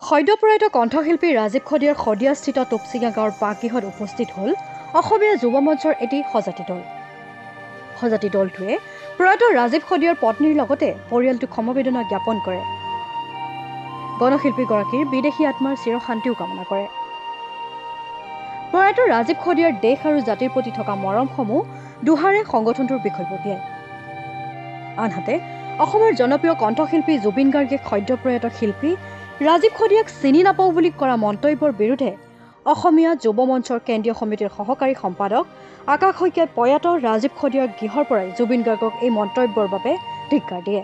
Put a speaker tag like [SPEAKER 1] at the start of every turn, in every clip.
[SPEAKER 1] সদ্যপ্ৰয়াত কণ্ঠশিল্পী ৰাজীৱ খদিয়াৰ শদিয়াস্থিত টুপচিঙা গাঁৱৰ বাগগৃহত উপস্থিত হ'ল অসমীয়া যুৱ মঞ্চৰ এটি সজাতি দল। সজাতি দলটোৱে প্ৰয়াত ৰাজীৱ খদিয়াৰ পত্নীৰ লগতে পৰিয়ালটোক সমবেদনা জ্ঞাপন কৰে। গণশিল্পীগৰাকীৰ বিদেশী আত্মাৰ চিৰশান্তিও কামনা কৰে। প্ৰয়াত ৰাজীৱ খদিয়াৰ দেশ আৰু জাতিৰ প্ৰতি থকা মৰমসমূহ দুহাৰে সংগঠনটোৰ বিষয়ববীয়াই। আনহাতে অসমৰ জনপ্ৰিয় কণ্ঠশিল্পী জুবিন গাৰ্গে সদ্যপ্ৰয়াত শিল্পী ৰাজীৱ খদিয়াক চিনি নাপাওঁ বুলি কৰা মন্তব্যৰ বিৰুদ্ধে অসমীয়া যুৱ মঞ্চৰ কেন্দ্ৰীয় সমিতিৰ সহকাৰী সম্পাদক আকাশ শইকীয়াই প্ৰয়াত ৰাজীৱ খদিয়াৰ গৃহৰ পৰাই জুবিন গাৰ্গক এই মন্তব্যৰ বাবে ধিক্কাৰ দিয়ে।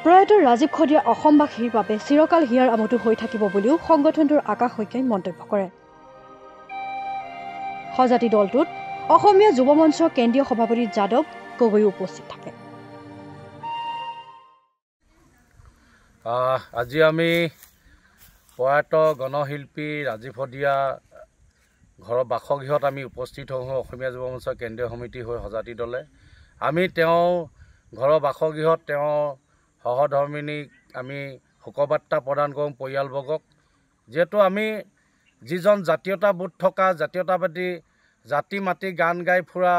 [SPEAKER 1] প্ৰয়াত ৰাজীৱ খদিয়া অসমবাসীৰ বাবে চিৰকাল হিয়াৰ আমঠু হৈ থাকিব বুলিও সংগঠনটোৰ আকাশ শইকীয়াই মন্তব্য কৰে। সজাতি দলটোত অসমীয়া যুৱ মঞ্চৰ কেন্দ্ৰীয় সভাপতি যাদৱ গগৈ উপস্থিত থাকে।
[SPEAKER 2] আজি আমি প্ৰয়াত গণশিল্পী ৰাজীৱ খদিয়া ঘৰৰ বাসগৃহত আমি উপস্থিত হওঁ অসমীয়া যুৱ মঞ্চৰ কেন্দ্ৰীয় সমিতি হৈ সজাতি দলে। আমি তেওঁ ঘৰৰ বাসগৃহত তেওঁ সহধৰ্মিনীক আমি শোকবাৰ্তা প্ৰদান কৰোঁ পৰিয়ালবৰ্গক। যিহেতু আমি যিজন জাতীয়তাবোধ থকা জাতীয়তাবাদী জাতি মাতি গান গাই ফুৰা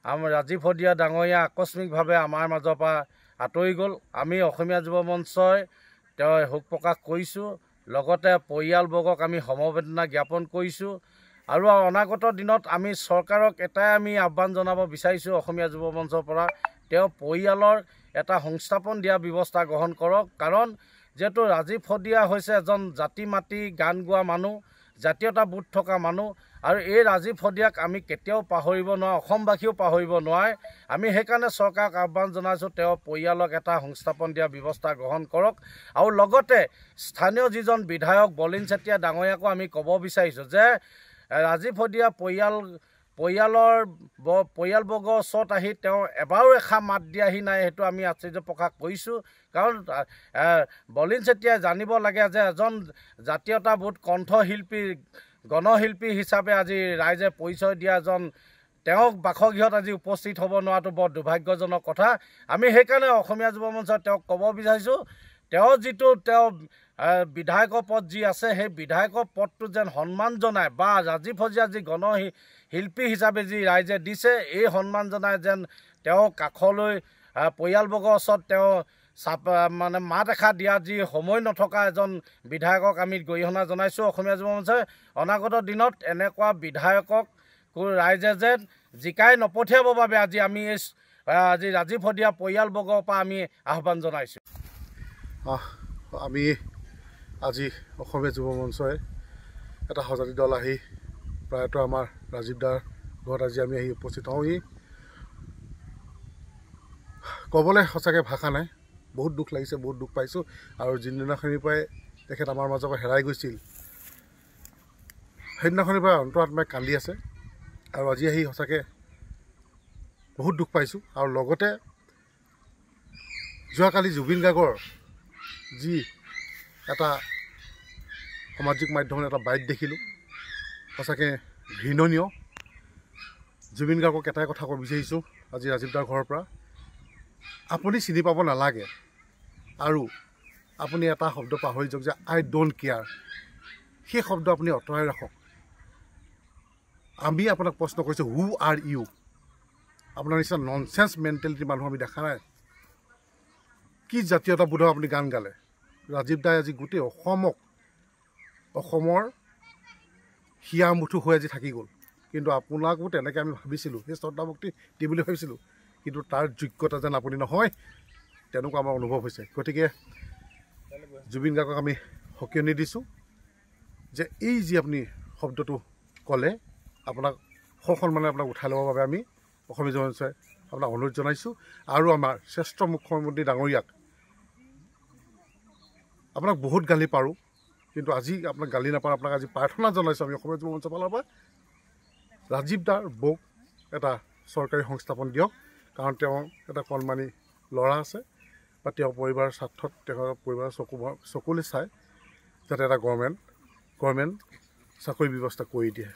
[SPEAKER 2] আমাৰ ৰাজীৱ খদিয়া ডাঙৰীয়া আকস্মিকভাৱে আমাৰ মাজৰ পৰা আঁতৰি গ'ল। আমি অসমীয়া যুৱ মঞ্চই তেওঁ শোক প্ৰকাশ কৰিছোঁ, লগতে পৰিয়ালবৰ্গক আমি সমবেদনা জ্ঞাপন কৰিছোঁ। আৰু অনাগত দিনত আমি চৰকাৰক এটাই আমি আহ্বান জনাব বিচাৰিছোঁ অসমীয়া যুৱ মঞ্চৰ পৰা, তেওঁ পৰিয়ালৰ এটা সংস্থাপন দিয়া ব্যৱস্থা গ্ৰহণ কৰক। কাৰণ যিহেতু ৰাজীৱ খদিয়া হৈছে এজন জাতি মাতি গান গোৱা মানুহ, জাতীয়তাবোধ থকা মানুহ, আৰু এই ৰাজীৱ খদিয়াক আমি কেতিয়াও পাহৰিব নোৱাৰোঁ, অসমবাসীও পাহৰিব নোৱাৰে। আমি সেইকাৰণে চৰকাৰক আহ্বান জনাইছোঁ তেওঁ পৰিয়ালক এটা সংস্থাপন দিয়া ব্যৱস্থা গ্ৰহণ কৰক। আৰু লগতে স্থানীয় যিজন বিধায়ক বলিন চেতিয়া ডাঙৰীয়াকো আমি ক'ব বিচাৰিছোঁ যে ৰাজীৱ খদিয়া পৰিয়ালবৰ্গৰ ওচৰত আহি তেওঁ এবাৰো এষাৰ মাত দিয়াহি নাই, সেইটো আমি আশ্চৰ্য প্ৰকাশ কৰিছোঁ। কাৰণ বলিন চেতিয়াই জানিব লাগে যে এজন জাতীয়তাবোধ কণ্ঠশিল্পী গণশিল্পী হিচাপে আজি ৰাইজে পৰিচয় দিয়া এজন তেওঁক বাসগৃহত আজি উপস্থিত হ'ব নোৱাৰাটো বৰ দুৰ্ভাগ্যজনক কথা। আমি সেইকাৰণে অসমীয়া যুৱ মঞ্চত তেওঁক ক'ব বিচাৰিছোঁ তেওঁ যিটো বিধায়কৰ পদ যি আছে সেই বিধায়কৰ পদটো যেন সন্মান জনায়, বা ৰাজীৱ খদিয়া যি গণশিল্পী হিচাপে যি ৰাইজে দিছে এই সন্মান জনাই যেন তেওঁ কাষলৈ পৰিয়ালবৰ্গৰ ওচৰত তেওঁ মাত এষাৰ দিয়া যি সময় নথকা এজন বিধায়কক আমি গৰিহণা জনাইছোঁ। অসমীয়া যুৱ মঞ্চই অনাগত দিনত এনেকুৱা বিধায়কক ৰাইজে যেন জিকাই নপঠিয়াবৰ বাবে আজি আমি আজি ৰাজীৱ খদিয়া পৰিয়ালবৰ্গৰ পৰা আমি আহ্বান জনাইছোঁ।
[SPEAKER 3] আমি আজি অসমীয়া যুৱ মঞ্চই এটা সজাতি দল আহি প্ৰায়ত আমাৰ ৰাজীৱ দাৰ ঘৰত আজি আমি আহি উপস্থিত হওঁহি। ক'বলৈ সঁচাকৈ ভাষা নাই, বহুত দুখ লাগিছে, বহুত দুখ পাইছোঁ। আৰু যিদিনাখনিৰ পৰাই তেখেত আমাৰ মাজৰ পৰা হেৰাই গৈছিল সেইদিনাখনিৰ পৰা অন্তৰাত্মাই কান্দি আছে। আৰু আজি আহি সঁচাকৈ বহুত দুখ পাইছোঁ। আৰু লগতে যোৱাকালি জুবিন গাৰ্গৰ যি এটা সামাজিক মাধ্যমত এটা বাইট দেখিলোঁ, সঁচাকৈ ঘৃণনীয়। জুবিন গাৰ্গক এটাই কথা ক'ব বিচাৰিছোঁ আজি ৰাজীৱ দাৰ ঘৰৰ পৰা, আপুনি চিনি পাব নালাগে আৰু আপুনি এটা শব্দ পাহৰি যাওক যে আই ডোণ্ট কেয়াৰ, সেই শব্দ আপুনি আঁতৰাই ৰাখক। আমি আপোনাক প্ৰশ্ন কৰিছোঁ হু আৰ ইউ? আপোনাৰ নিচিনা ননচেন্স মেণ্টেলিটি মানুহ আমি দেখা নাই। কি জাতীয়তাবোধক আপুনি গান গালে? ৰাজীৱ দাই আজি গোটেই অসমৰ হিয়া মুঠু হৈ আজি থাকি গ'ল। কিন্তু আপোনাকো তেনেকৈ আমি ভাবিছিলোঁ, সেই শ্ৰদ্ধা ভক্তি দিম বুলি ভাবিছিলোঁ, কিন্তু তাৰ যোগ্যতা যেন আপুনি নহয়, তেনেকুৱা আমাৰ অনুভৱ হৈছে। গতিকে জুবিন গাৰ্গক আমি সকিয়নি দিছোঁ যে এই যি আপুনি শব্দটো ক'লে, আপোনাক সসন্মানে আপোনাক উঠাই ল'বৰ বাবে আমি অসমীয়া যুৱ মঞ্চই আপোনাক অনুৰোধ জনাইছোঁ। আৰু আমাৰ শ্ৰেষ্ঠ মুখ্যমন্ত্ৰী ডাঙৰীয়াক আপোনাক বহুত গালি পাৰোঁ, কিন্তু আজি আপোনাক গালি নাপাওঁ, আপোনাক আজি প্ৰাৰ্থনা জনাইছোঁ আমি অসমীয়া যুৱ মঞ্চৰ ফালৰ পৰা, ৰাজীৱ দাৰ বৌক এটা চৰকাৰী সংস্থাপন দিয়ক। কাৰণ তেওঁ এটা কণমানি ল'ৰা আছে, বা তেওঁৰ পৰিবাৰৰ স্বাৰ্থত তেওঁৰ পৰিবাৰৰ চকুলৈ চাই যাতে এটা গভৰ্ণমেণ্ট চাকৰি ব্যৱস্থা কৰি দিয়ে।